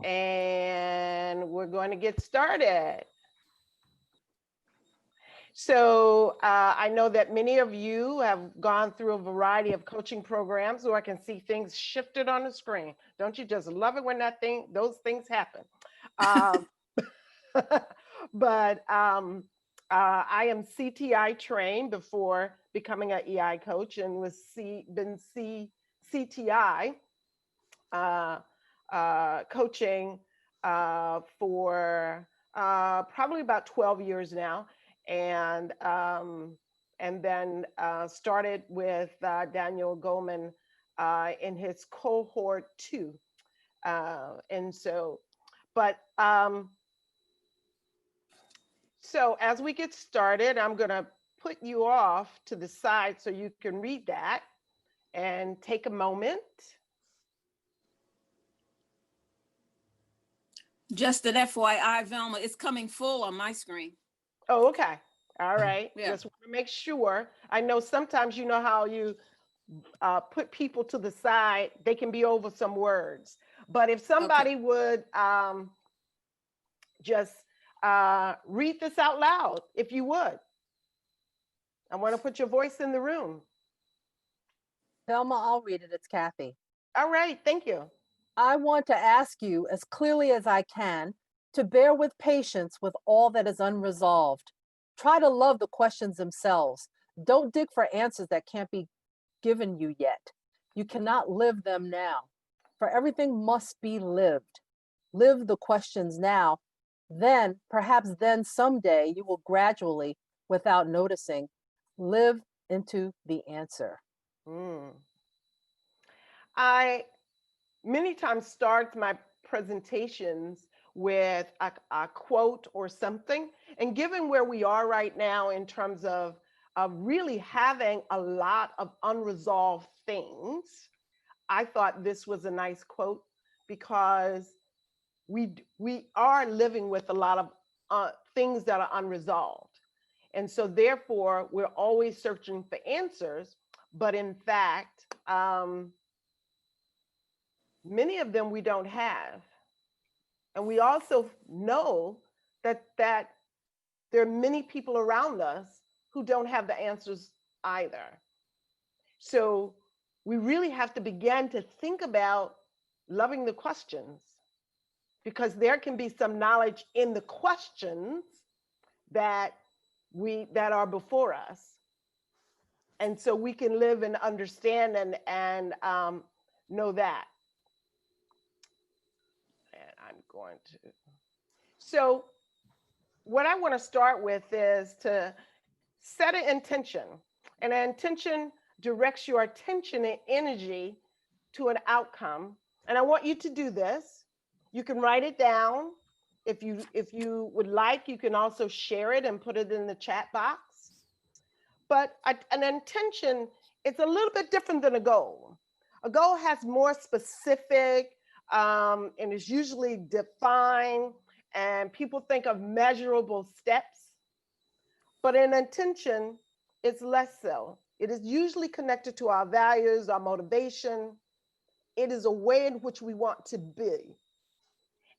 And we're going to get started. So I know that many of you have gone through a variety of coaching programs where I can see things shifted on the screen. Don't you just love it when those things happen? Um, but I am CTI trained before becoming an EI coach, and been CTI uh, coaching for probably about 12 years now, and then started with Daniel Goleman in his cohort 2, and so, but so as we get started, I'm going to put you off to the side so you can read that and take a moment. Just an FYI, Velma, it's coming full on my screen. Oh, okay. All right. Yeah. Just want to make sure. I know sometimes you know how you put people to the side, they can be over some words. But if somebody would just read this out loud, if you would. I want to put your voice in the room. Velma, I'll read it. It's Kathy. All right. Thank you. I want to ask you as clearly as I can to bear with patience with all that is unresolved. Try to love the questions themselves. Don't dig for answers that can't be given you yet. You cannot live them now, for everything must be lived. Live the questions now. Then, perhaps then someday, you will gradually, without noticing, live into the answer. I many times start my presentations with a quote or something. And given where we are right now in terms of really having a lot of unresolved things, I thought this was a nice quote because we are living with a lot of things that are unresolved. And so therefore, we're always searching for answers. But in fact, many of them we don't have. And we also know that there are many people around us who don't have the answers either. So we really have to begin to think about loving the questions, because there can be some knowledge in the questions that are before us. And so we can live and understand and know that. And I'm going to. So what I want to start with is to set an intention. And an intention directs your attention and energy to an outcome. And I want you to do this. You can write it down. If you would like, you can also share it and put it in the chat box. But an intention, it's a little bit different than a goal. A goal has more specific and is usually defined, and people think of measurable steps. But an intention is less so. It is usually connected to our values, our motivation. It is a way in which we want to be.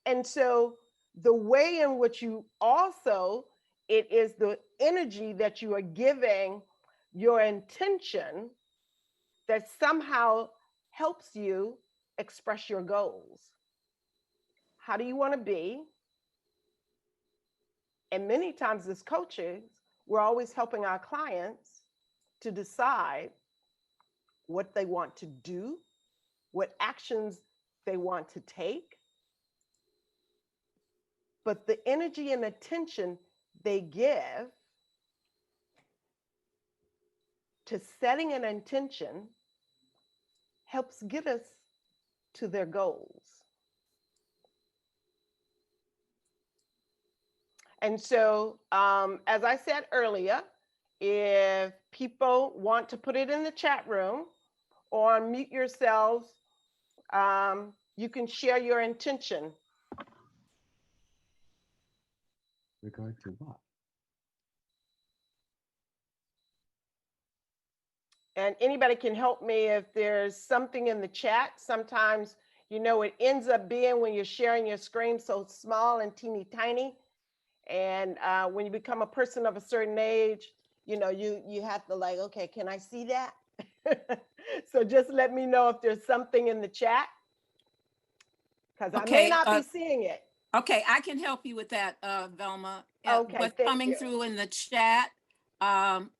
And so the way in which you also, it is the energy that you are giving your intention that somehow helps you express your goals. How do you want to be? And many times as coaches, we're always helping our clients to decide what they want to do, what actions they want to take. But the energy and attention they give to setting an intention helps get us to their goals. And so, as I said earlier, if people want to put it in the chat room or unmute yourselves, you can share your intention. Regard to what? And anybody can help me if there's something in the chat. Sometimes You know, it ends up being when you're sharing your screen so small and teeny tiny. And when you become a person of a certain age, you know, you have to like, okay, can I see that? So just let me know if there's something in the chat, because I may Okay, not be seeing it. okay, I can help you with that, Velma. Okay, What's thank coming you. through in the chat, um,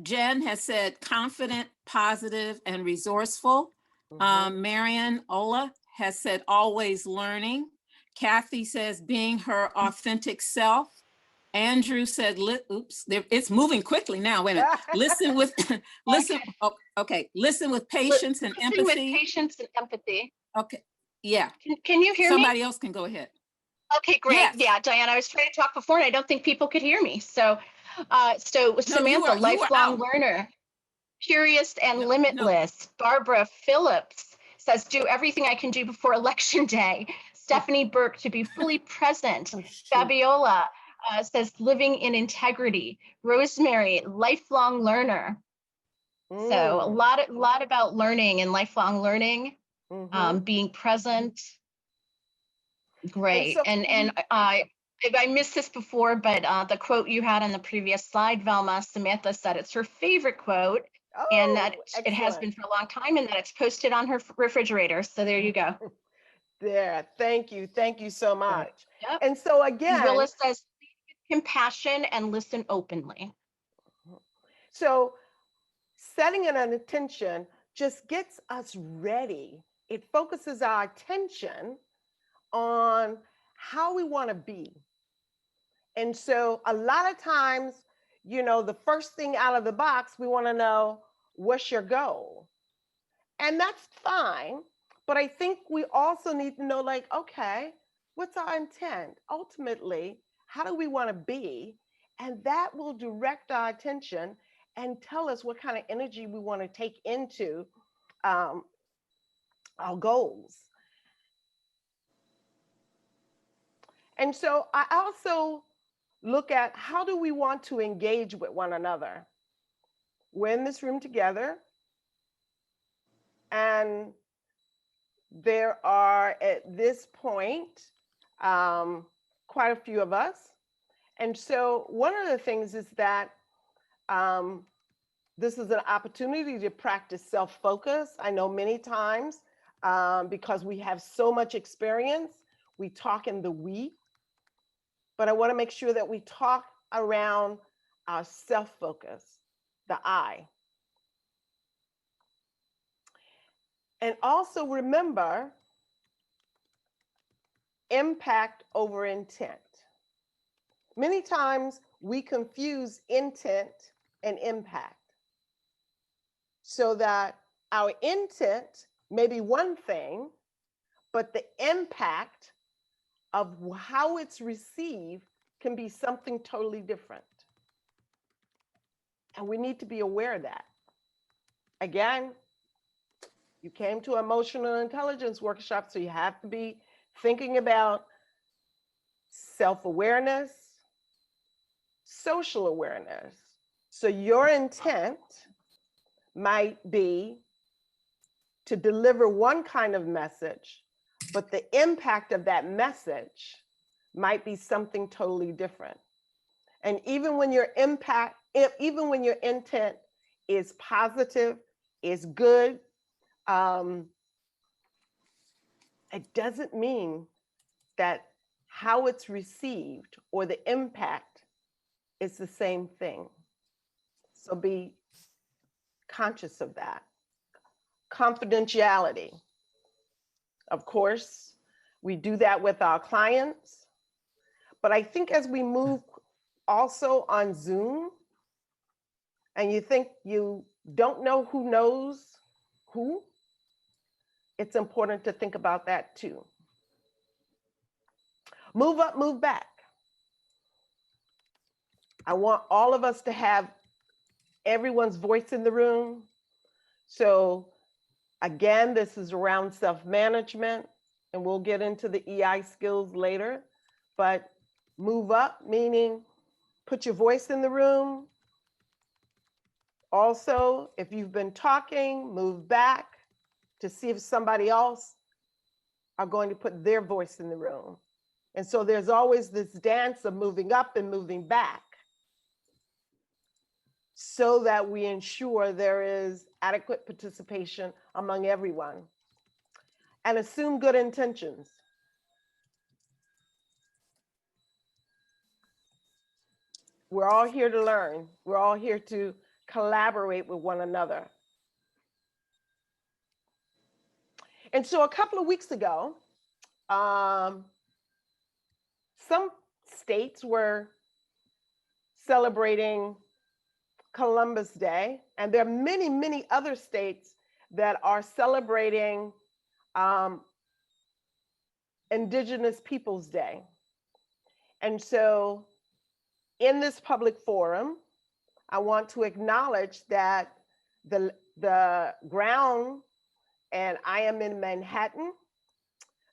Jen has said confident, positive, and resourceful. Mhm. Marion Ola has said always learning. Kathy says being her authentic self. Andrew said, oops, it's moving quickly now. Wait a minute. Listen with, listen. Okay. Oh, okay. Listen with patience and Listen with empathy. patience and empathy. Okay. Yeah. Can you hear me? Somebody else can go ahead. Okay, great. Yes. Yeah, Diana, I was trying to talk before and I don't think people could hear me. So, No, Samantha, you were lifelong out. learner, curious and No. limitless. Barbara Phillips says, do everything I can do before election day. Stephanie Burke, to be fully present. Oh, shoot. Fabiola says, living in integrity. Rosemary, lifelong learner. So a Mm. lot about learning and lifelong learning, Mhm. being present. And Great. so, And I missed this before, but the quote you had on the previous slide, Velma, Samantha said it's her favorite quote, and that oh, it has excellent. been for a long time, and that it's posted on her refrigerator. So there you go. There, thank you. Thank you so Great. much. Yep. And so And again, Willis says, compassion and listen openly. so setting an intention just gets us ready. It focuses our attention on how we want to be. And so a lot of times, you know, the first thing out of the box, we want to know, what's your goal? And that's fine. But I think we also need to know, like, okay, what's our intent? Ultimately, how do we want to be? And that will direct our attention and tell us what kind of energy we want to take into our goals. And so I also look at, how do we want to engage with one another? We're in this room together, and there are at this point quite a few of us. And so one of the things is that this is an opportunity to practice self-focus. I know many times, because we have so much experience, we talk in the we, but I want to make sure that we talk around our self-focus, the I. And also remember, impact over intent. Many times we confuse intent and impact, so that our intent may be one thing, but the impact of how it's received can be something totally different. And we need to be aware of that. Again, you came to emotional intelligence workshop, so you have to be thinking about self-awareness, social awareness. So your intent might be to deliver one kind of message, but the impact of that message might be something totally different. And even when your intent is positive, is good, it doesn't mean that how it's received or the impact is the same thing. So be conscious of that. Confidentiality. Of course, we do that with our clients, but I think as we move also on Zoom, and you think you don't know who knows who, it's important to think about that too. Move up, move back. I want all of us to have everyone's voice in the room. So again, this is around self-management, and we'll get into the EI skills later, but move up, meaning put your voice in the room. Also, if you've been talking, move back. to see if somebody else are going to put their voice in the room. And so there's always this dance of moving up and moving back so that we ensure there is adequate participation among everyone. And assume good intentions. We're all here to learn. We're all here to collaborate with one another. And so a couple of weeks ago, some states were celebrating Columbus Day, and there are many, many other states that are celebrating Indigenous Peoples Day. And so in this public forum, I want to acknowledge that the ground, and I am in Manhattan,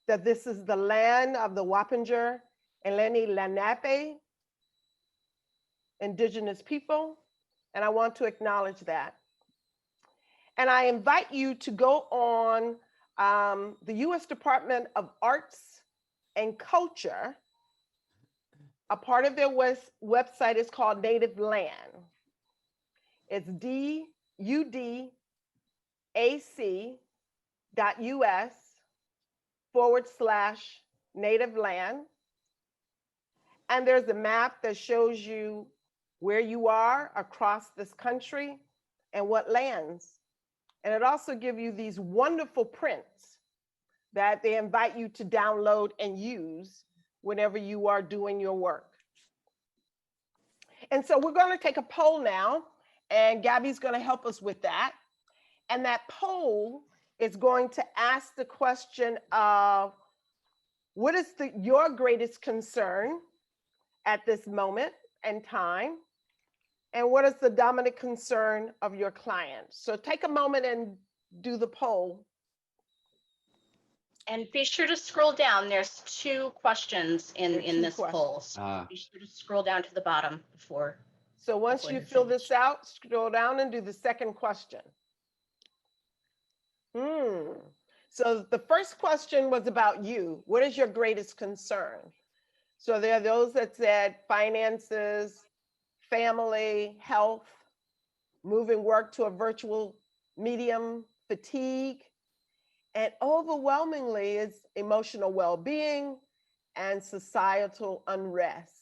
that this is the land of the Wappinger and Lenni Lenape Indigenous people, and I want to acknowledge that. And I invite you to go on the U.S. Department of Arts and Culture. A part of their website is called Native Land. It's DUDAC.us/Native Land. And there's a map that shows you where you are across this country and what lands. And it also gives you these wonderful prints that they invite you to download and use whenever you are doing your work. And so we're going to take a poll now, and Gabby's going to help us with that. And that poll is going to ask the question of, what is your greatest concern at this moment in time? And what is the dominant concern of your client? So take a moment and do the poll. And be sure to scroll down. There's 2 questions in this poll. So be sure to scroll down to the bottom before. So once you fill this out, scroll down and do the second question. So the first question was about you. What is your greatest concern? So there are those that said finances, family, health, moving work to a virtual medium, fatigue, and overwhelmingly is emotional well-being and societal unrest.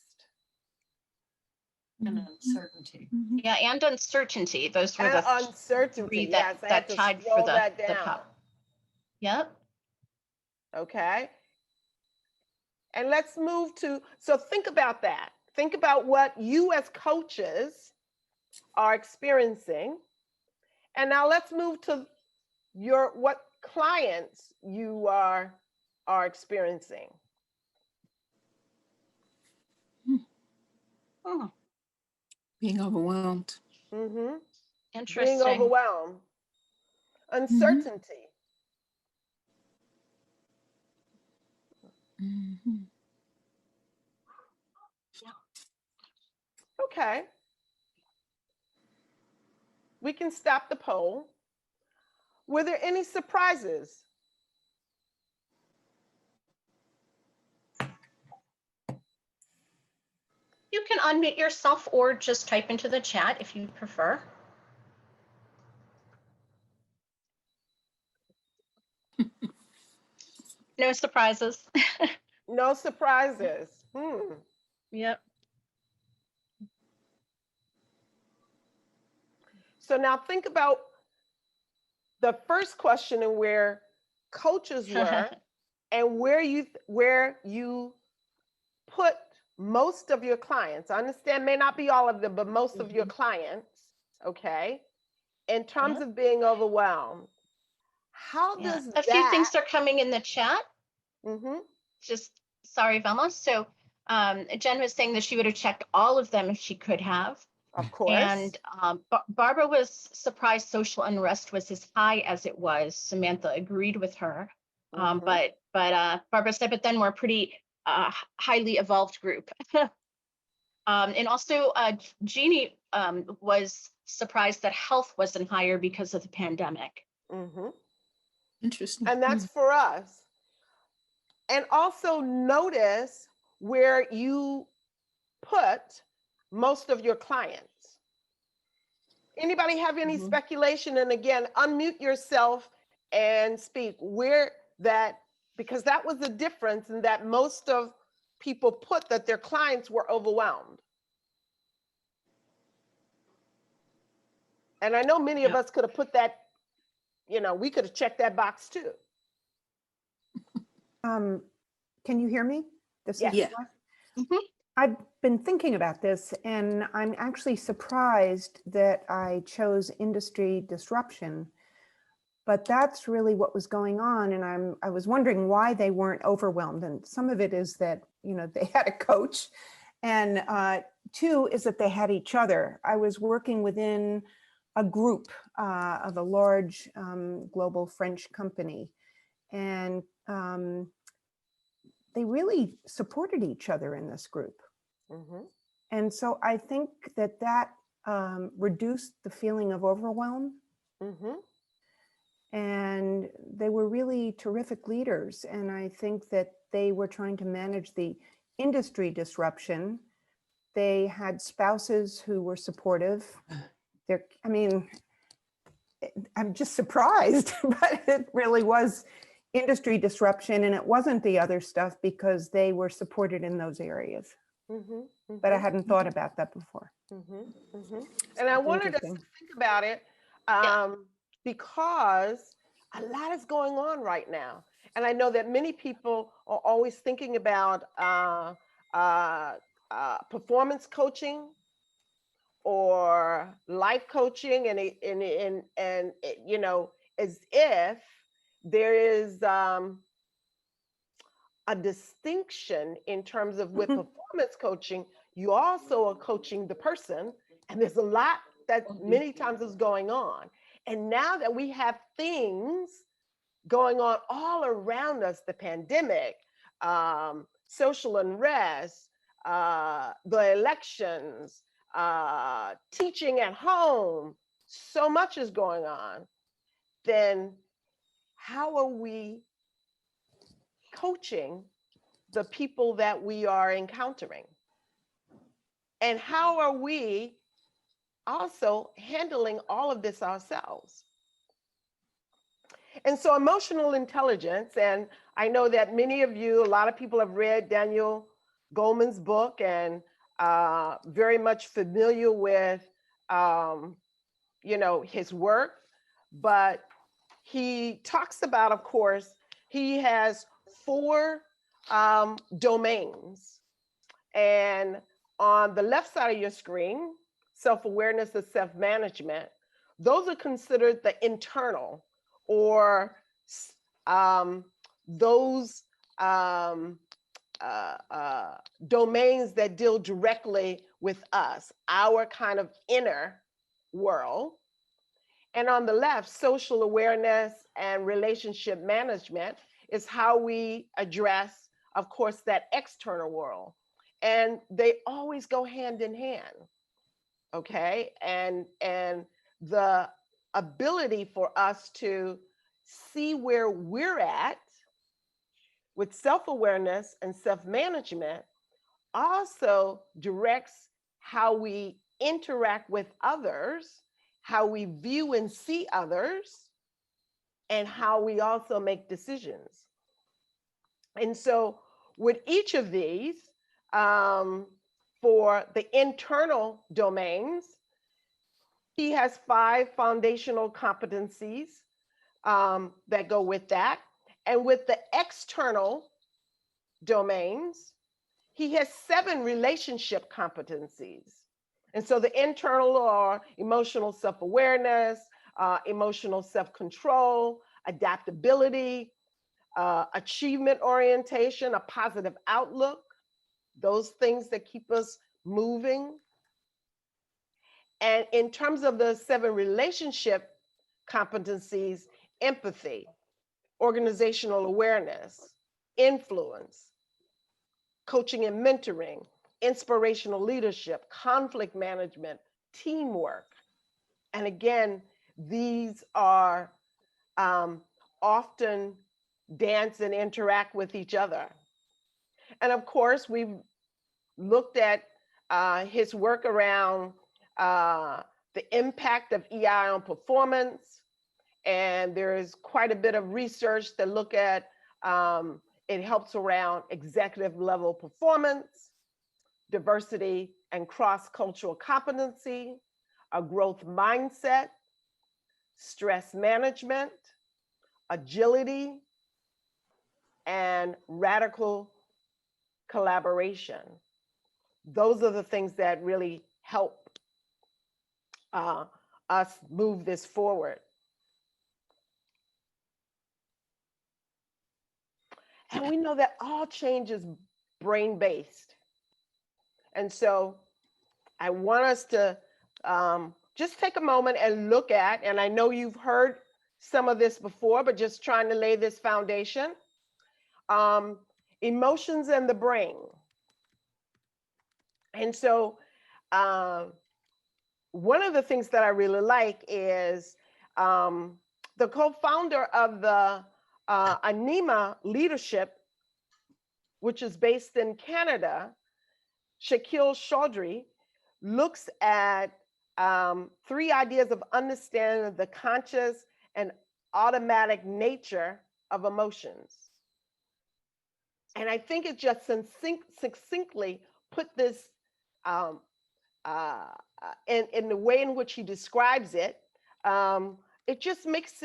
And uncertainty. Yeah, and uncertainty. Those were And the uncertainty, 3 yes, I had that to tied for scroll the that down. top. Yep. Okay. And let's move to, so think about that. Think about what you as coaches are experiencing. And now let's move to what clients you are experiencing. Oh, Being overwhelmed. Being interesting. overwhelmed. Uncertainty. Okay. We can stop the poll. Were there any surprises? You can unmute yourself or just type into the chat if you prefer. No surprises. No surprises. Yep. So now think about the first question and where coaches were and where you put most of your clients. I understand may not be all of them, but most of your clients, okay, in terms of being overwhelmed. How does a few things are coming in the chat. Just sorry, Velma. So Jen was saying that she would have checked all of them if she could have. Of course. And Barbara was surprised social unrest was as high as it was. Samantha agreed with her. But Barbara said, but then we're a pretty highly evolved group. And also Jeannie was surprised that health wasn't higher because of the pandemic. Interesting. And that's for us. And also notice where you put most of your clients. Anybody have any Mhm. speculation? And again, unmute yourself and speak where that, because that was the difference in that most of people put that their clients were overwhelmed. And I know many of Yeah. us could have put that, we could have checked that box too. Can you hear me? This Yes. is Yeah. Eva. Mhm. I've been thinking about this, and I'm actually surprised that I chose industry disruption. But that's really what was going on, and I was wondering why they weren't overwhelmed. And some of it is that they had a coach, and two is that they had each other. I was working within a group of a large global French company, and they really supported each other in this group. Mhm. And so I think that reduced the feeling of overwhelm. Mhm. And they were really terrific leaders. And I think that they were trying to manage the industry disruption. They had spouses who were supportive. I'm just surprised, but it really was industry disruption, and it wasn't the other stuff because they were supported in those areas. Mhm. But I Mhm. hadn't thought about that before. Mhm. Mhm. And I wanted us to Interesting. think about it Yeah. because a lot is going on right now. And I know that many people are always thinking about performance coaching or life coaching, as if there is a distinction in terms of with performance coaching, you also are coaching the person, and there's a lot that many times is going on. And now that we have things going on all around us, the pandemic, social unrest, the elections, teaching at home, so much is going on, then how are we coaching the people that we are encountering? And how are we also handling all of this ourselves? And so emotional intelligence, and I know that many of you, a lot of people have read Daniel Goleman's book and very much familiar with, his work, but he talks about, of course, he has 4 domains. And on the left side of your screen, self-awareness and self-management, those are considered the internal, or those domains that deal directly with us, our kind of inner world. And on the left, social awareness and relationship management is how we address, of course, that external world. And they always go hand in hand. Okay. And the ability for us to see where we're at with self-awareness and self-management also directs how we interact with others, how we view and see others, and how we also make decisions. And so with each of these, for the internal domains, he has 5 foundational competencies that go with that. And with the external domains, he has 7 relationship competencies. And so the internal are emotional self-awareness, emotional self-control, adaptability, achievement orientation, a positive outlook, those things that keep us moving. And in terms of the 7 relationship competencies, empathy, organizational awareness, influence, coaching and mentoring, inspirational leadership, conflict management, teamwork. And again, these are often dance and interact with each other. And of course, we've looked at his work around the impact of EI on performance. And there's quite a bit of research that look at it helps around executive level performance, diversity and cross-cultural competency, a growth mindset, stress management, agility, and radical collaboration. Those are the things that really help us move this forward. And we know that all change is brain-based. And so I want us to just take a moment and look at, and I know you've heard some of this before, but just trying to lay this foundation. Emotions and the brain. And so one of the things that I really like is the co-founder of the Anima Leadership, which is based in Canada, Shakil Chaudhry, looks at 3 ideas of understanding the conscious and automatic nature of emotions. And I think it just succinctly put this in the way in which he describes it. It just makes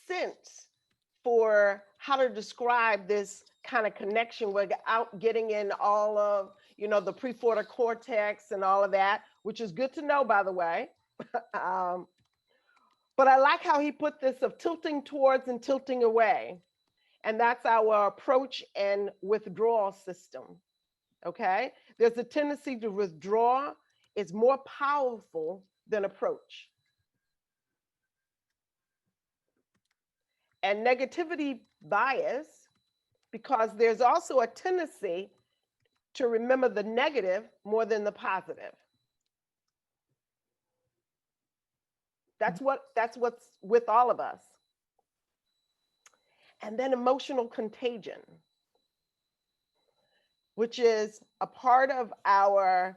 sense for how to describe this kind of connection without getting in all of, you know, the prefrontal cortex and all of that, which is good to know, by the way. But I like how he put this of tilting towards and tilting away. And that's our approach and withdrawal system, okay? There's a tendency to withdraw. It's more powerful than approach. And negativity bias, because there's also a tendency to remember the negative more than the positive. That's what's with all of us. And then emotional contagion, which is a part of our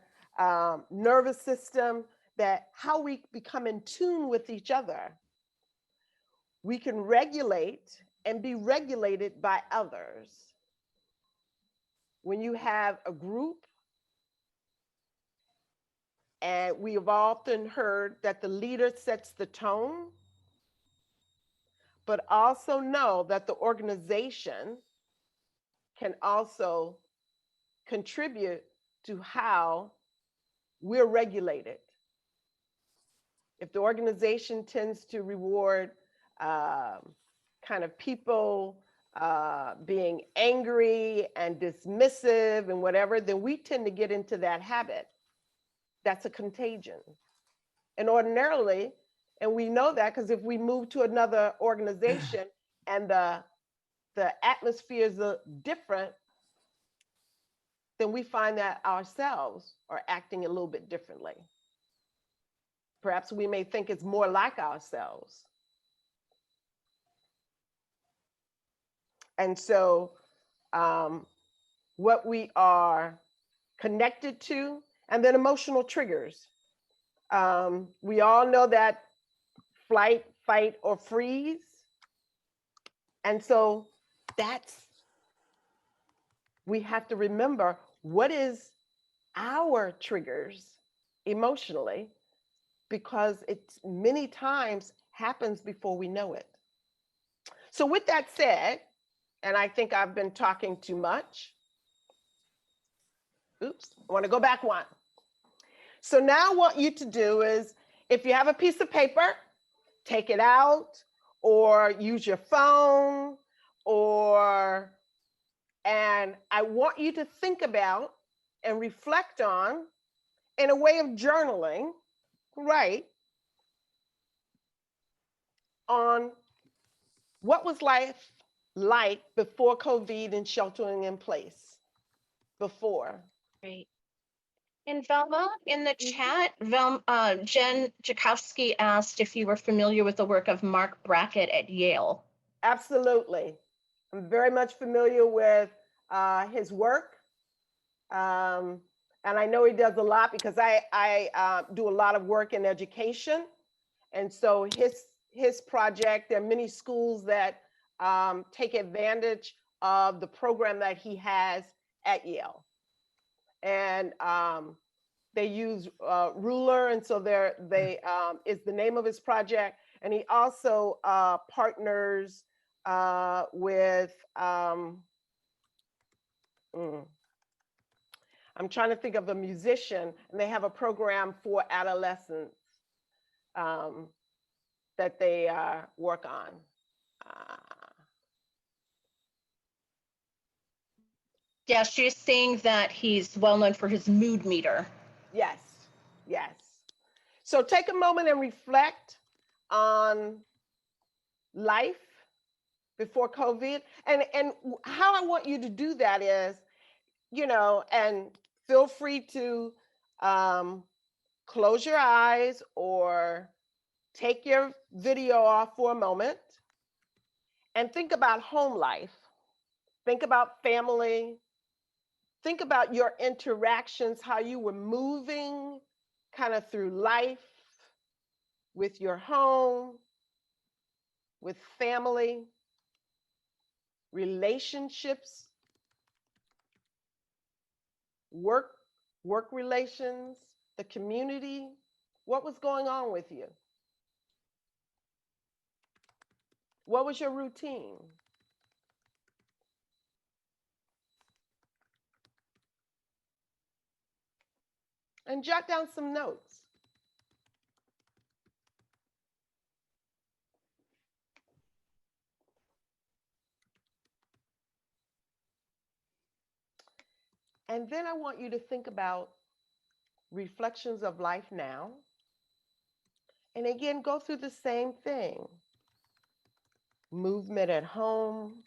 nervous system, that how we become in tune with each other. We can regulate and be regulated by others. When you have a group, and we have often heard that the leader sets the tone, but also know that the organization can also contribute to how we're regulated. If the organization tends to reward kind of people being angry and dismissive and whatever, then we tend to get into that habit. That's a contagion. And ordinarily, and we know that because if we move to another organization and the atmosphere is different, then we find that ourselves are acting a little bit differently. Perhaps we may think it's more like ourselves. And so what we are connected to, and then emotional triggers. We all know that flight, fight, or freeze. And so we have to remember what is our triggers emotionally, because it many times happens before we know it. So with that said, and I think I've been talking too much. Oops, I want to go back one. So now I want you to do is, if you have a piece of paper, take it out or use your phone, and I want you to think about and reflect on, in a way of journaling, right, on what was life like before COVID and sheltering in place before. Great. And Velma, in the chat, Jen Jakowski asked if you were familiar with the work of Mark Brackett at Yale. Absolutely. I'm very much familiar with his work. And I know he does a lot because I do a lot of work in education. And so his project, there are many schools that take advantage of the program that he has at Yale. And they use Ruler, and so they is the name of his project. And he also partners with I'm trying to think of a musician, and they have a program for adolescents that they work on. Yeah, she's saying that he's well known for his mood meter. Yes, yes. So take a moment and reflect on life before COVID. And how I want you to do that is, and feel free to close your eyes or take your video off for a moment and think about home life. Think about family. Think about your interactions, how you were moving kind of through life with your home, with family, relationships, work relations, the community. What was going on with you? What was your routine? And jot down some notes. And then I want you to think about reflections of life now. And again, go through the same thing. Movement at home,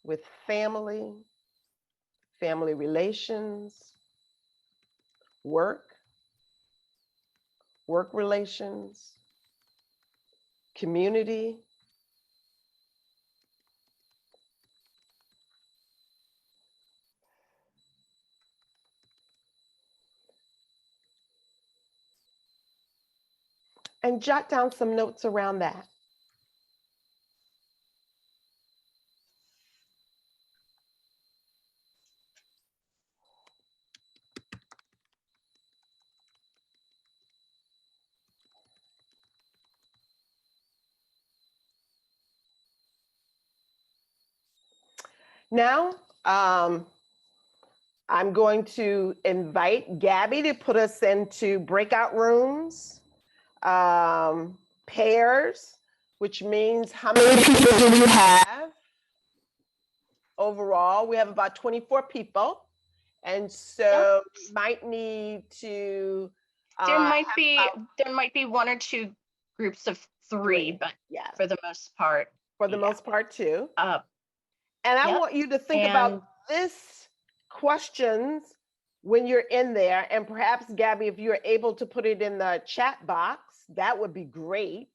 with family, family relations, work relations, community. And jot down some notes around that. Now, I'm going to invite Gabby to put us into breakout rooms, pairs, which means how many people do we have? Overall, we have about 24 people. And so we might need to There might be one or two groups of three, but yes, for the most part. For the most part too. And I Yep. want you to think about this questions when you're in there. And perhaps, Gabby, if you're able to put it in the chat box, that would be great.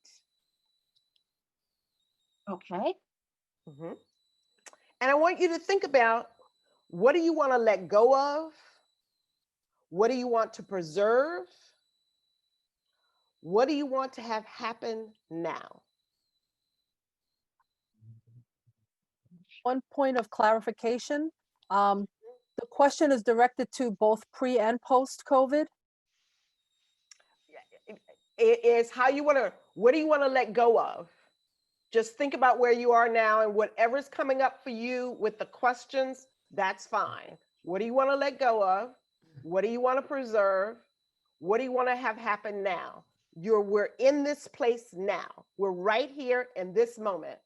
Okay. Mm-hmm. And I want you to think about, what do you want to let go of? What do you want to preserve? What do you want to have happen now? One point of clarification. The question is directed to both pre and post COVID. It is how you want to, what do you want to let go of? Just think about where you are now, and whatever's coming up for you with the questions, that's fine. What do you want to let go of? What do you want to preserve? What do you want to have happen now? We're in this place now. We're right here in this moment.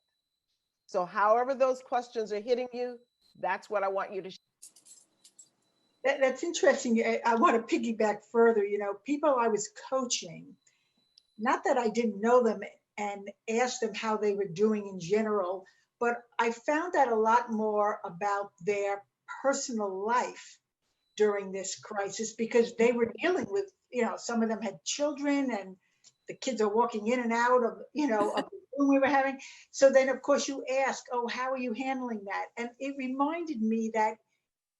So however those questions are hitting you, that's what I want you to. That's interesting. I want to piggyback further. People I was coaching, not that I didn't know them and asked them how they were doing in general, but I found out a lot more about their personal life during this crisis, because they were dealing with, some of them had children, and the kids are walking in and out of, of the when we were having, so then of course you ask, oh, how are you handling that? And it reminded me that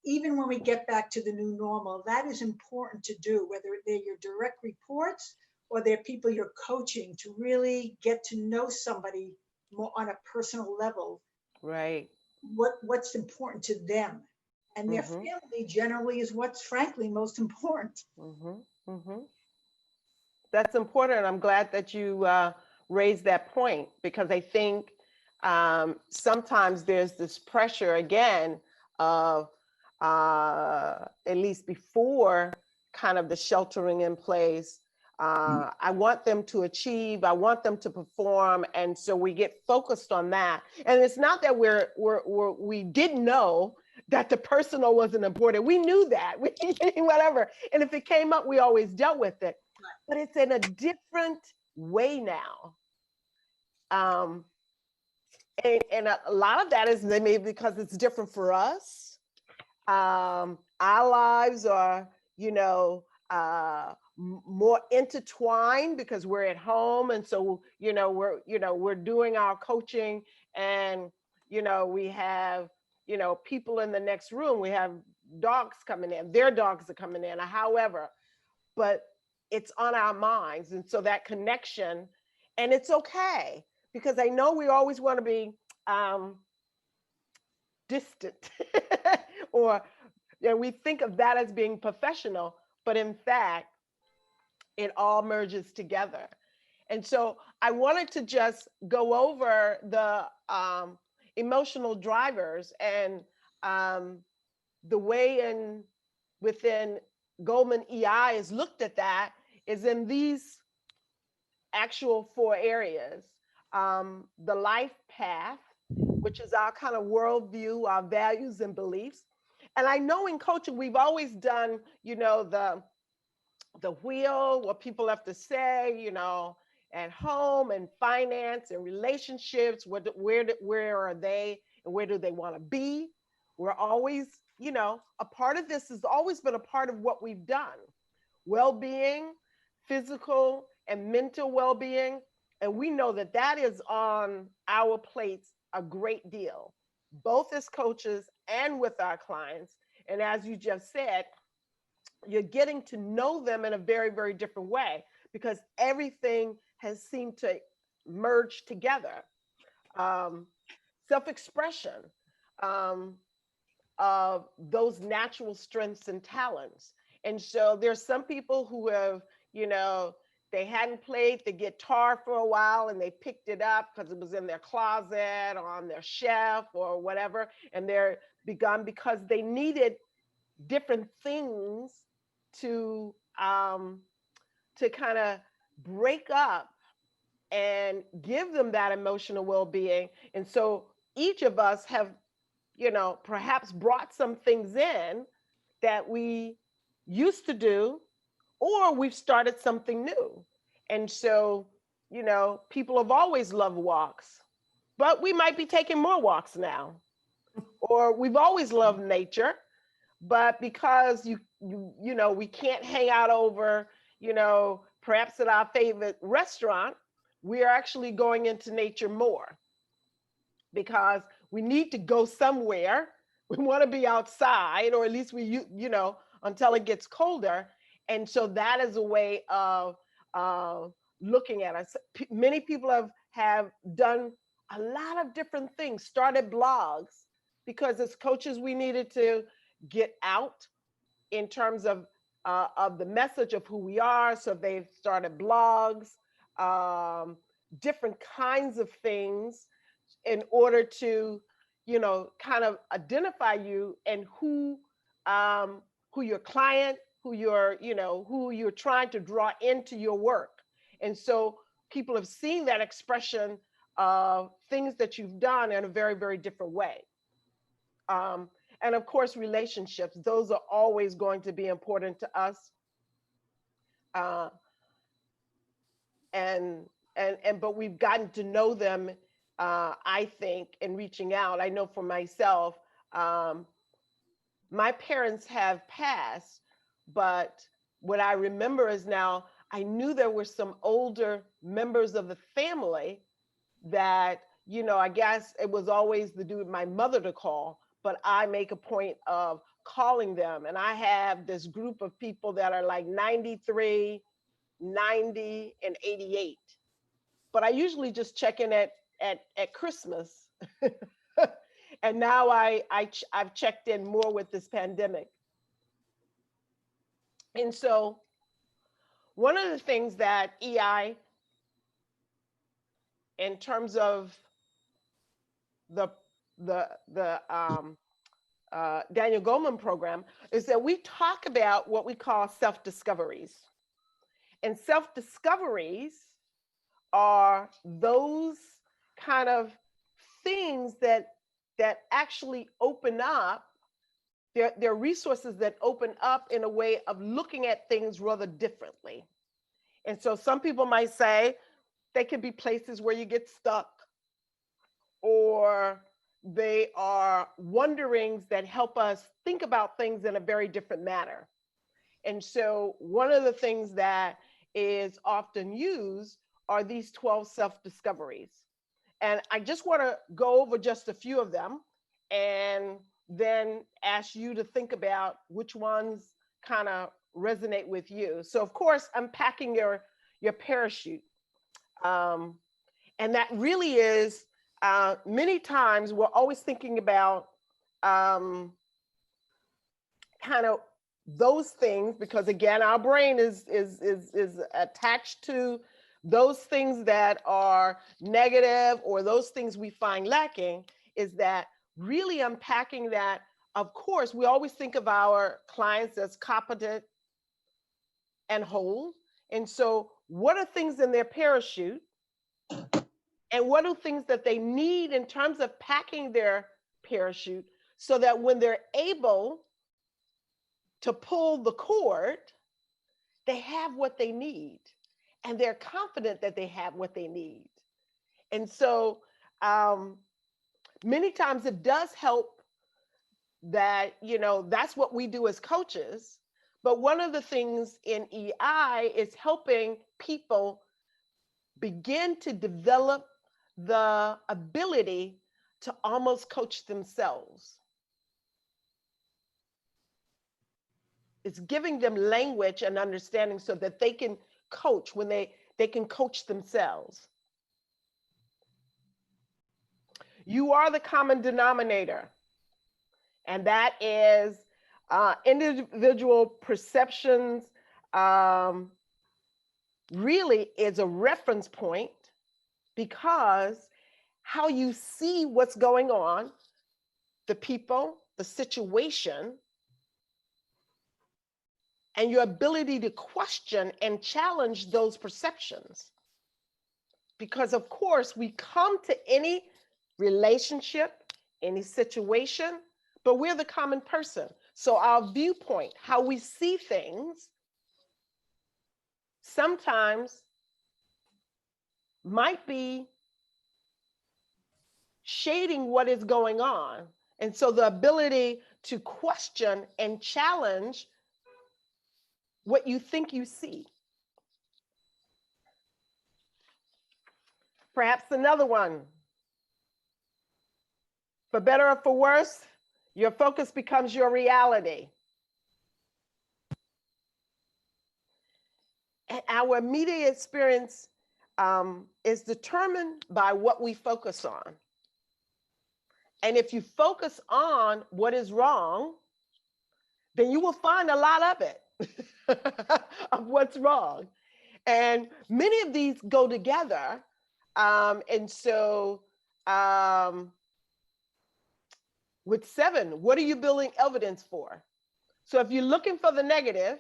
even when we get back to the new normal, that is important to do, whether they're your direct reports or they're people you're coaching, to really get to know somebody more on a personal level, Right. what's important to them. And their Mhm. family generally is what's frankly most important. Mhm. Mhm. That's important. And I'm glad that you raised that point, because I think sometimes there's this pressure again of at least before kind of the sheltering in place. I want them to achieve. I want them to perform, and so we get focused on that. And it's not that we didn't know that the personal wasn't important. We knew that. We whatever. And if it came up, we always dealt with it. But it's in a different way now. Um, and a lot of that is maybe because it's different for us. Our lives are, more intertwined because we're at home, and so we're doing our coaching, and we have people in the next room. We have dogs coming in. Their dogs are coming in, or however, but it's on our minds, and so that connection, and it's okay, because I know we always want to be distant or we think of that as being professional, but in fact it all merges together. And so I wanted to just go over the emotional drivers, and the way within Goldman EI is looked at that is in these actual 4 areas. The life path, which is our kind of worldview, our values and beliefs. And I know in coaching, we've always done, the wheel, what people have to say, at home, and finance and relationships, where are they and where do they want to be? We're always, a part of this has always been a part of what we've done. Well-being, physical and mental well-being. And we know that that is on our plates a great deal, both as coaches and with our clients. And as you just said, you're getting to know them in a very, very different way, because everything has seemed to merge together. Self-expression of those natural strengths and talents. And so there's some people who have, they hadn't played the guitar for a while, and they picked it up because it was in their closet or on their shelf or whatever. And they're begun because they needed different things to kind of break up and give them that emotional well-being. And so each of us have, perhaps brought some things in that we used to do, or we've started something new. And so, people have always loved walks, but we might be taking more walks now. Or we've always loved nature, but because we can't hang out over, perhaps at our favorite restaurant, we are actually going into nature more because we need to go somewhere. We want to be outside, or at least until it gets colder. And so that is a way of looking at us. Many people have done a lot of different things, started blogs, because as coaches, we needed to get out in terms of the message of who we are. So they've started blogs, different kinds of things in order to, kind of identify you and who your client, who you're trying to draw into your work. And so people have seen that expression of things that you've done in a very, very different way. And of course, relationships, those are always going to be important to us. But we've gotten to know them, I think, in reaching out. I know for myself, my parents have passed, but what I remember is now I knew there were some older members of the family that, you know, I guess it was always the dude, my mother to call, but I make a point of calling them. And I have this group of people that are like 93, 90, and 88. But I usually just check in at Christmas. And now I've checked in more with this pandemic. And so one of the things that EI, in terms of the Daniel Goleman program, is that we talk about what we call self-discoveries. And self-discoveries are those kind of things that actually open up. They're resources that open up in a way of looking at things rather differently. And so some people might say they could be places where you get stuck, or they are wonderings that help us think about things in a very different manner. And so one of the things that is often used are these 12 self-discoveries. And I just want to go over just a few of them and then ask you to think about which ones kind of resonate with you. So of course, unpacking your parachute. And that really is, many times we're always thinking about kind of those things, because again, our brain is attached to those things that are negative or those things we find lacking. Is that really unpacking that? Of course, we always think of our clients as competent and whole. And so what are things in their parachute? And what are things that they need in terms of packing their parachute so that when they're able to pull the cord, they have what they need and they're confident that they have what they need. And so many times it does help that, you know, that's what we do as coaches. But one of the things in EI is helping people begin to develop the ability to almost coach themselves. It's giving them language and understanding so that they can coach when they can coach themselves. You are the common denominator. And that is individual perceptions, really is a reference point, because how you see what's going on, the people, the situation, and your ability to question and challenge those perceptions. Because of course, we come to any relationship, any situation, but we're the common person. So our viewpoint, how we see things, sometimes might be shading what is going on. And so the ability to question and challenge what you think you see. Perhaps another one. For better or for worse, your focus becomes your reality. And our immediate experience is determined by what we focus on. And if you focus on what is wrong, then you will find a lot of it, of what's wrong. And many of these go together. And so with 7, what are you building evidence for? So if you're looking for the negative,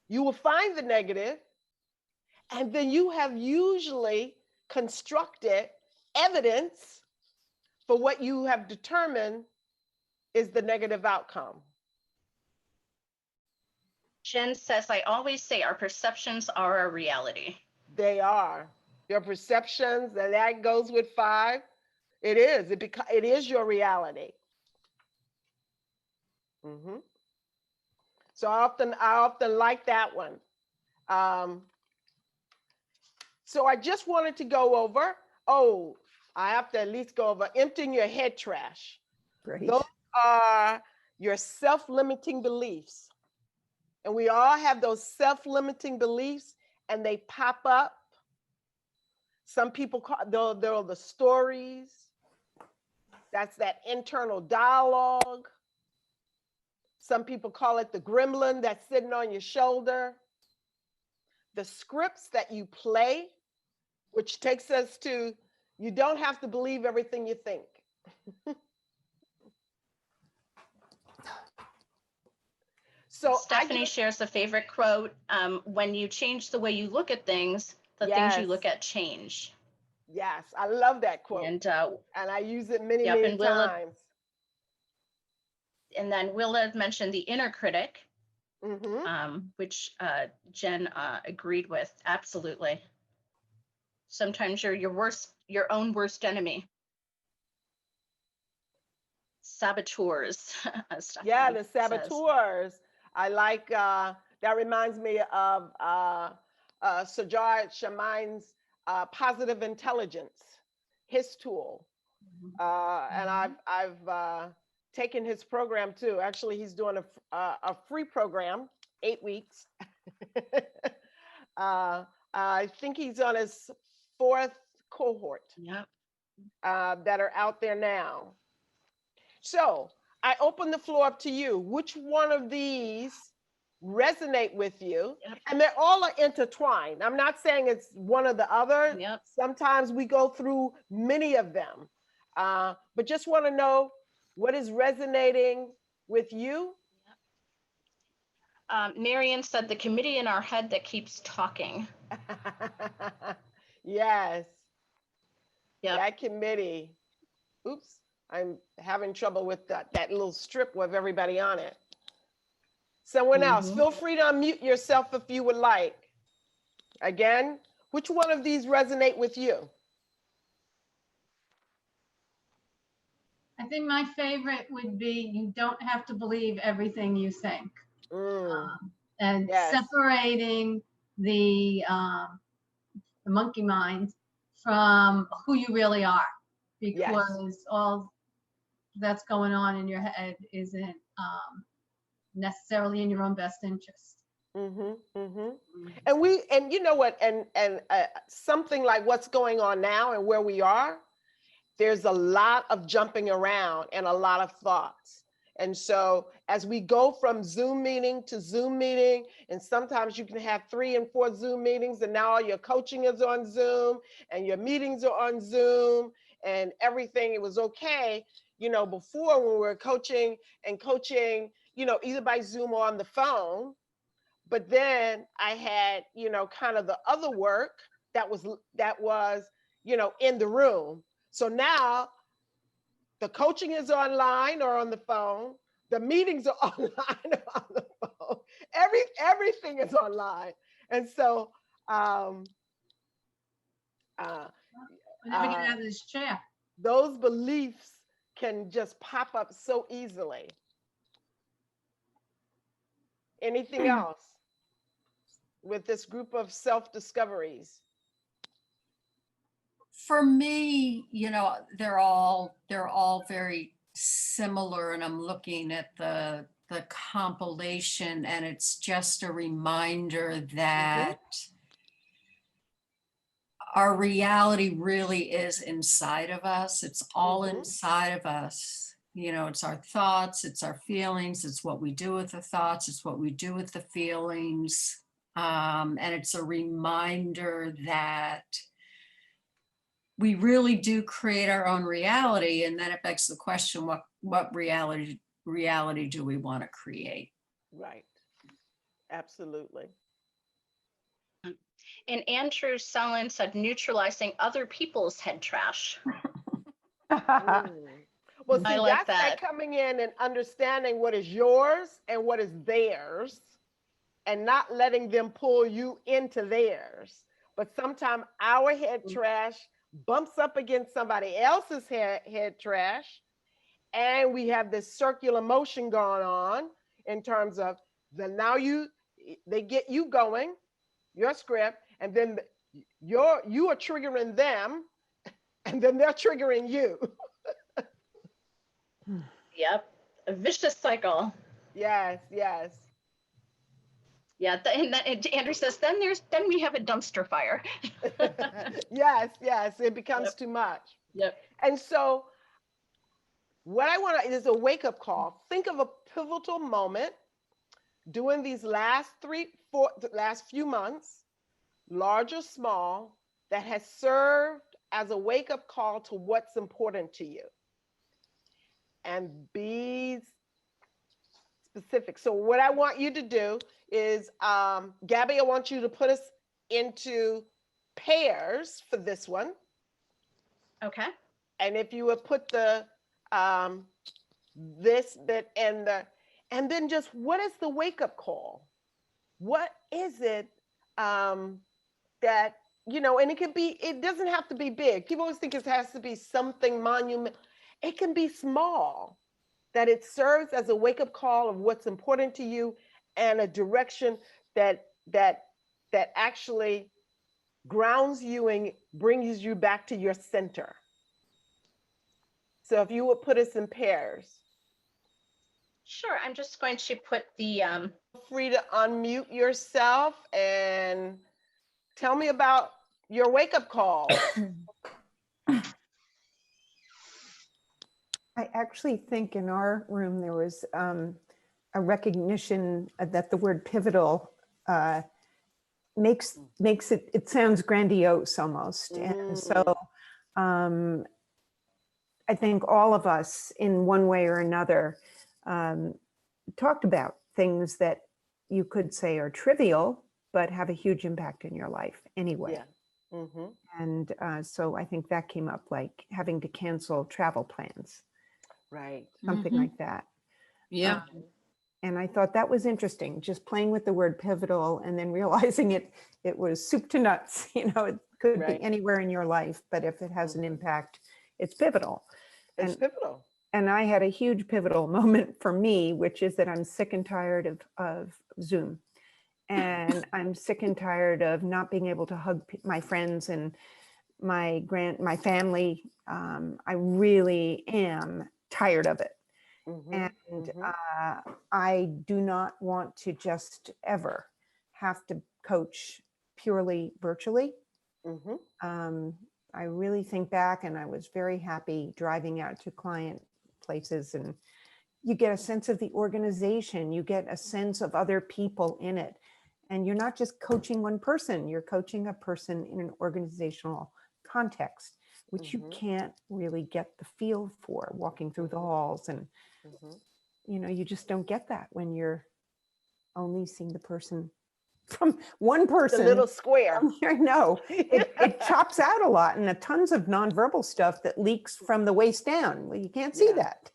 you will find the negative, and then you have usually constructed evidence for what you have determined is the negative outcome. Jen says, I always say our perceptions are our reality. They are. Your perceptions, and that goes with 5. It is. It is your reality. Mm-hmm. So I often like that one. So I just wanted to go over, I have to at least go over emptying your head trash. Great. Those are your self-limiting beliefs. And we all have those self-limiting beliefs, and they pop up. Some people call they're the stories. That's that internal dialogue. Some people call it the gremlin that's sitting on your shoulder. The scripts that you play, which takes us to, you don't have to believe everything you think. So Stephanie shares a favorite quote, when you change the way you look at things, the things you Yes. look at change. Yes, I love that quote. And I use it many, Yep, many and Willa- times. and then Willa mentioned the inner critic, Mhm. which Jen agreed with. Absolutely. Sometimes you're your own worst enemy. Saboteurs. as Yeah, Stephanie the says. saboteurs. I like, that reminds me of Sajad Shamine's positive intelligence, his tool. And I've taken his program too. Actually, he's doing a free program, 8 weeks. I think he's on his 4th cohort Yep. that are out there now. So I open the floor up to you. Which one of these resonate with you? Yep. And they're all intertwined. I'm not saying it's one or the other. Yep. Sometimes we go through many of them. But just want to know what is resonating with you. Marion said the committee in our head that keeps talking. Yes, Yep. that committee. Oops, I'm having trouble with that little strip with everybody on it. Someone else, Mhm. feel free to unmute yourself if you would like. Again, which one of these resonate with you? I think my favorite would be you don't have to believe everything you think. And Yes. separating the monkey mind from who you really are, because all that's going on in your head isn't necessarily in your own best interest. And you know what, and something like what's going on now and where we are, there's a lot of jumping around and a lot of thoughts. And so as we go from Zoom meeting to Zoom meeting, and sometimes you can have 3 and 4 Zoom meetings, and now all your coaching is on Zoom and your meetings are on Zoom and everything. It was okay, you know, before when we were coaching, you know, either by Zoom or on the phone. But then I had, you know, kind of the other work that was, you know, in the room. So now the coaching is online or on the phone. The meetings are online or on the phone. Everything is online. And so, We're never getting out of this chair. those beliefs can just pop up so easily. Anything else with this group of self-discoveries? For me, you know, they're all very similar, and I'm looking at the compilation, and it's just a reminder that our reality really is inside of us. It's all inside of us. You know, it's our thoughts, it's our feelings, it's what we do with the thoughts, it's what we do with the feelings. And it's a reminder that we really do create our own reality. And then it begs the question, what reality do we want to create? Right. Absolutely. And Andrew Sellin said neutralizing other people's head trash. Well, see, I like that's that. coming in and understanding what is yours and what is theirs, and not letting them pull you into theirs. But sometimes our head trash bumps up against somebody else's head trash, and we have this circular motion going on in terms of they get you going, your script, and then you are triggering them, and then they're triggering you. Yep. A vicious cycle. Yes, yes. Yeah. And Andrew says, then we have a dumpster fire. Yes, yes, it becomes Yep. too much. Yep. And so what I want to is a wake-up call. Think of a pivotal moment during these last few months, large or small, that has served as a wake-up call to what's important to you. And be specific. So what I want you to do is, Gabby, I want you to put us into pairs for this one. Okay. And if you would put the this bit and then just what is the wake-up call? What is it that, and it doesn't have to be big. People always think it has to be something monumental. It can be small, that it serves as a wake-up call of what's important to you and a direction that actually grounds you and brings you back to your center. So if you would put us in pairs. Sure. I'm just going to put the Free to unmute yourself and tell me about your wake-up call. I actually think in our room there was a recognition that the word pivotal makes it sounds grandiose almost. And so I think all of us in one way or another talked about things that you could say are trivial, but have a huge impact in your life anyway. Yeah. Mm-hmm. And so I think that came up, like having to cancel travel plans, Right. something like that. Yeah. And I thought that was interesting, just playing with the word pivotal and then realizing it was soup to nuts. It could Right. be anywhere in your life, but if it has an impact, it's pivotal. It's pivotal. And I had a huge pivotal moment for me, which is that I'm sick and tired of Zoom. And I'm sick and tired of not being able to hug my friends and my family. I really am tired of it. Mm-hmm. And I do not want to just ever have to coach purely virtually. Mm-hmm. I really think back, and I was very happy driving out to client places, and you get a sense of the organization, you get a sense of other people in it. And you're not just coaching one person, you're coaching a person in an organizational context, which you can't really get the feel for walking through the halls. And, you just don't get that when you're only seeing the person from one person. The little square. I know it chops out a lot, and tons of nonverbal stuff that leaks from the waist down. Well, you can't see that,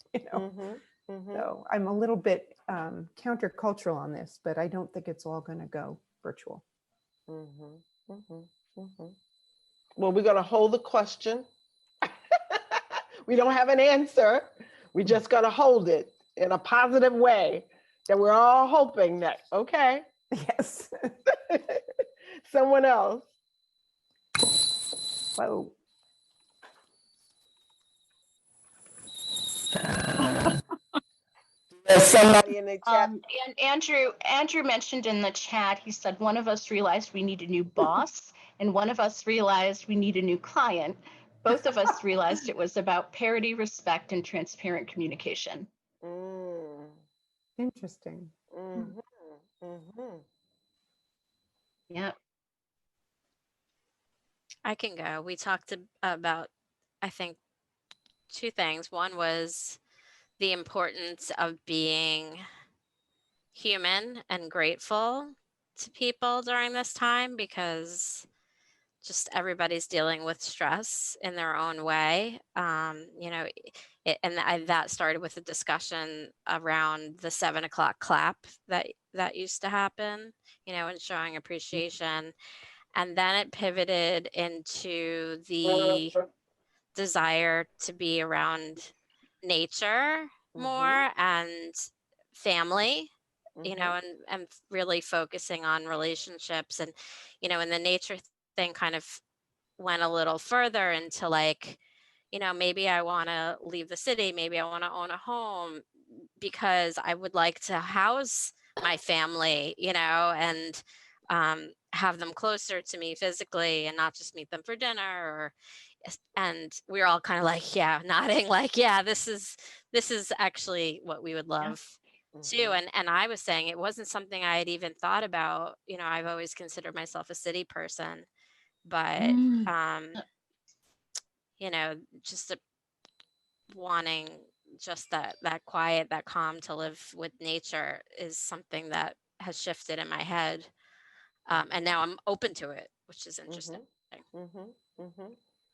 So I'm a little bit countercultural on this, but I don't think it's all going to go virtual. Well, we're going to hold the question. We don't have an answer. We just got to hold it in a positive way that we're all hoping that, okay. Yes. Someone else. Whoa. There's somebody in the chat. And Andrew mentioned in the chat, he said, one of us realized we need a new boss and one of us realized we need a new client. Both of us realized it was about parity, respect, and transparent communication. Interesting. Yeah. I can go. We talked about, I think, two things. One was the importance of being human and grateful to people during this time, because just everybody's dealing with stress in their own way. That started with a discussion around the 7 o'clock clap that used to happen, and showing appreciation. And then it pivoted into the desire to be around nature more and family, and really focusing on relationships and, in the nature thing kind of went a little further into like, maybe I want to leave the city, maybe I want to own a home because I would like to house my family, and have them closer to me physically and not just meet them for dinner and we were all kind of like, yeah, nodding like, yeah, this is actually what we would love too. And I was saying it wasn't something I had even thought about. I've always considered myself a city person, but just wanting just that quiet, that calm to live with nature is something that has shifted in my head. And now I'm open to it, which is interesting.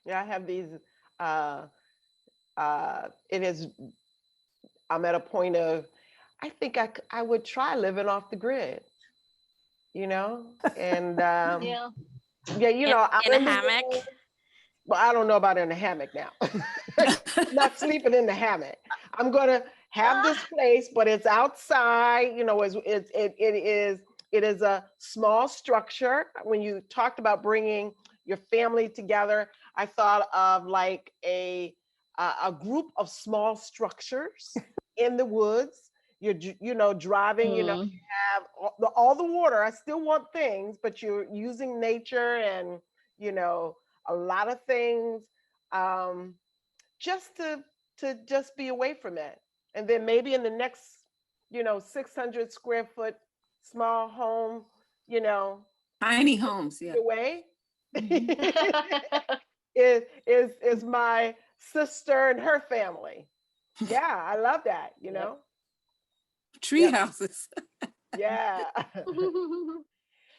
Yeah, I have these, I'm at a point of, I think I would try living off the grid, and Yeah. yeah, I'm in a hammock. Well, I don't know about in a hammock now. Not sleeping in the hammock. I'm gonna have this place, but it's outside. It is a small structure. When you talked about bringing your family together, I thought of like a group of small structures in the woods. You're driving. You have all the water. I still want things, but you're using nature and a lot of things, just to just be away from it. And then maybe in the next 600 square foot small home, Tiny homes, yeah. away is my sister and her family. Yeah, I love that. Tree Yep. houses. Yeah.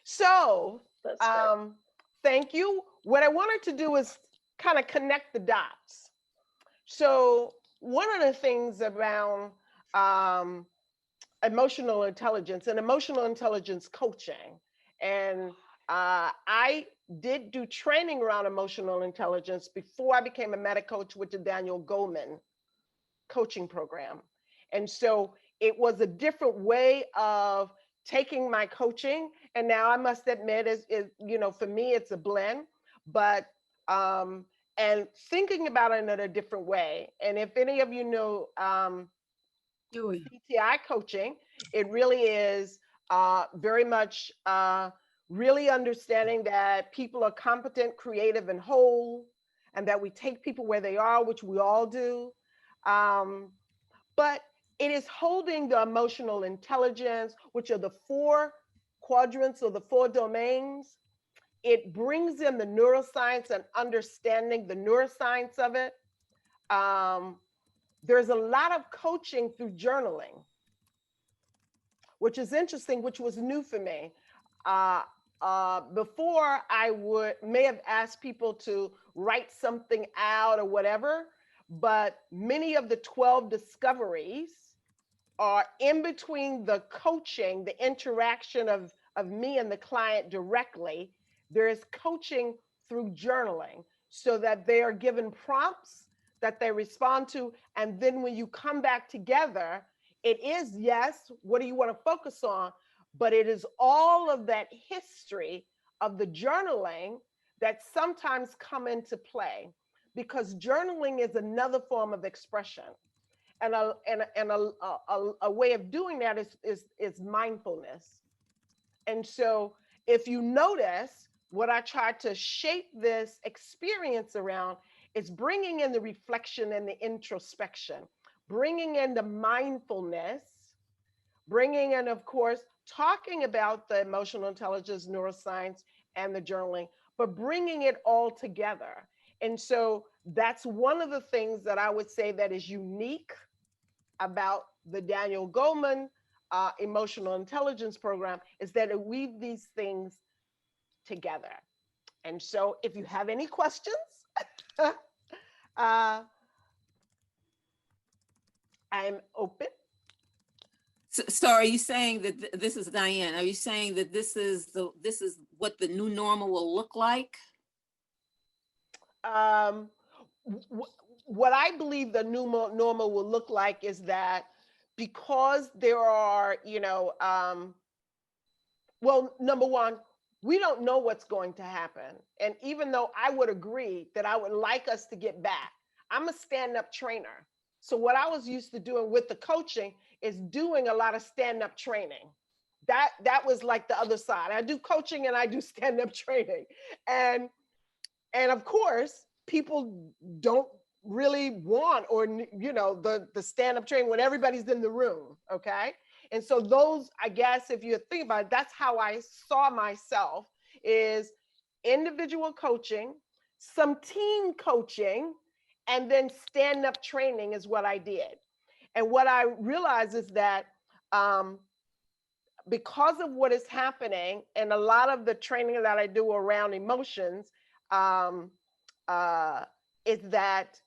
So thank you. What I wanted to do is kind of connect the dots. So one of the things around emotional intelligence and emotional intelligence coaching, and I did do training around emotional intelligence before I became a meta coach with the Daniel Goleman coaching program. And so it was a different way of taking my coaching. And now I must admit, for me, it's a blend, but and thinking about it in a different way. And if any of you know CTI coaching, it really is very much really understanding that people are competent, creative, and whole, and that we take people where they are, which we all do. But it is holding the emotional intelligence, which are the 4 quadrants or the 4 domains. It brings in the neuroscience and understanding the neuroscience of it. There's a lot of coaching through journaling, which is interesting, which was new for me. Before I may have asked people to write something out or whatever, but many of the 12 discoveries are in between the coaching, the interaction of me and the client directly. There is coaching through journaling so that they are given prompts that they respond to. And then when you come back together, it is, yes, what do you want to focus on? But it is all of that history of the journaling that sometimes come into play, because journaling is another form of expression. And a way of doing that is mindfulness. And so if you notice, what I tried to shape this experience around is bringing in the reflection and the introspection, bringing in the mindfulness, bringing in, of course, talking about the emotional intelligence, neuroscience, and the journaling, but bringing it all together. And so that's one of the things that I would say that is unique about the Daniel Goleman emotional intelligence program, is that it weaves these things together. And so if you have any questions, I'm open. So are you saying that this is Diane? Are you saying that this is what the new normal will look like? What I believe the new normal will look like is that, because there are, well, number one, we don't know what's going to happen. And even though I would agree that I would like us to get back, I'm a stand-up trainer. So what I was used to doing with the coaching is doing a lot of stand-up training. That was like the other side. I do coaching and I do stand-up training. And of course, people don't really want, or the stand-up training when everybody's in the room, okay? And so those, I guess, if you think about it, that's how I saw myself, is individual coaching, some team coaching, and then stand-up training is what I did. And what I realized is that because of what is happening, and a lot of the training that I do around emotions, is that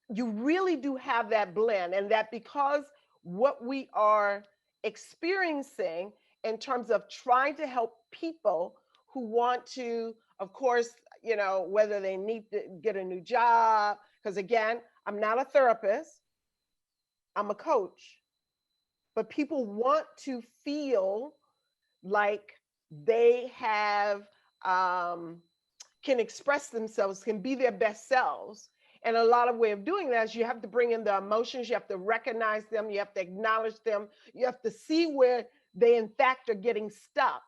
you really do have that blend, and that because what we are experiencing in terms of trying to help people who want to, of course, whether they need to get a new job, because again, I'm not a therapist, I'm a coach, but people want to feel like they have, can express themselves, can be their best selves. And a lot of way of doing that is you have to bring in the emotions, you have to recognize them, you have to acknowledge them, you have to see where they in fact are getting stuck.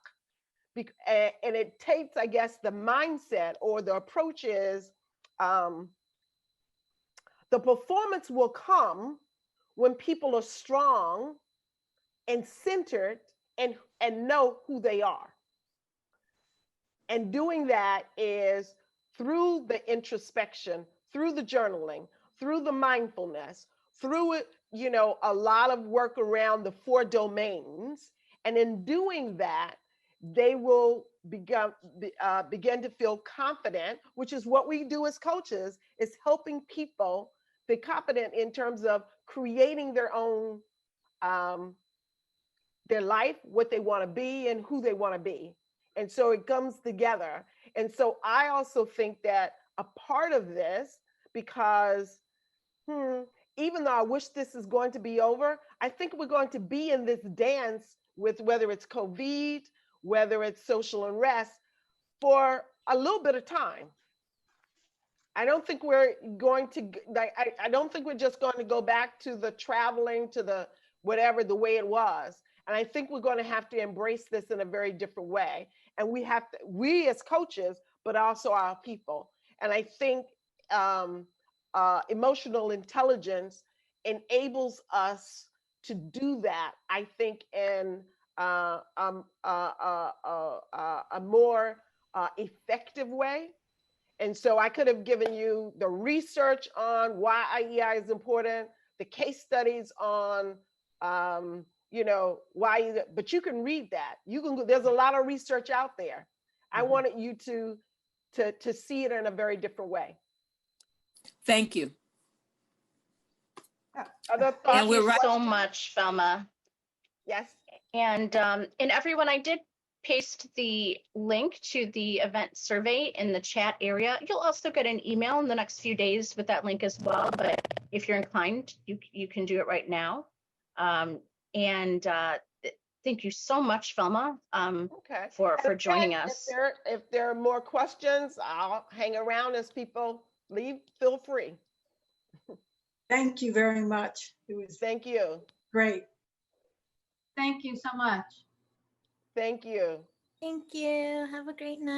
And it takes, I guess, the mindset or the approach is, the performance will come when people are strong and centered and know who they are. And doing that is through the introspection, through the journaling, through the mindfulness, through it, a lot of work around the 4 domains. And in doing that, they will begin to feel confident, which is what we do as coaches, is helping people be confident in terms of creating their own, their life, what they want to be and who they want to be. And so it comes together. And so I also think that a part of this, because even though I wish this is going to be over, I think we're going to be in this dance with whether it's COVID, whether it's social unrest, for a little bit of time. I don't think we're going to, I don't think we're just going to go back to the traveling, to the whatever, the way it was. And I think we're going to have to embrace this in a very different way. And we have to, we as coaches, but also our people. And I think emotional intelligence enables us to do that, I think, in a more effective way. And so I could have given you the research on why IEI is important, the case studies on, why, but you can read that. You can, there's a lot of research out there. I wanted you to see it in a very different way. Thank you. Other thoughts? Thank you so much, Velma. Yes. And everyone, I did paste the link to the event survey in the chat area. You'll also get an email in the next few days with that link as well. But if you're inclined, you can do it right now. Thank you so much, Velma, for joining us. If there are more questions, I'll hang around as people leave. Feel free. Thank you very much. It was Thank you. great. Thank you so much. Thank you. Thank you. Have a great night.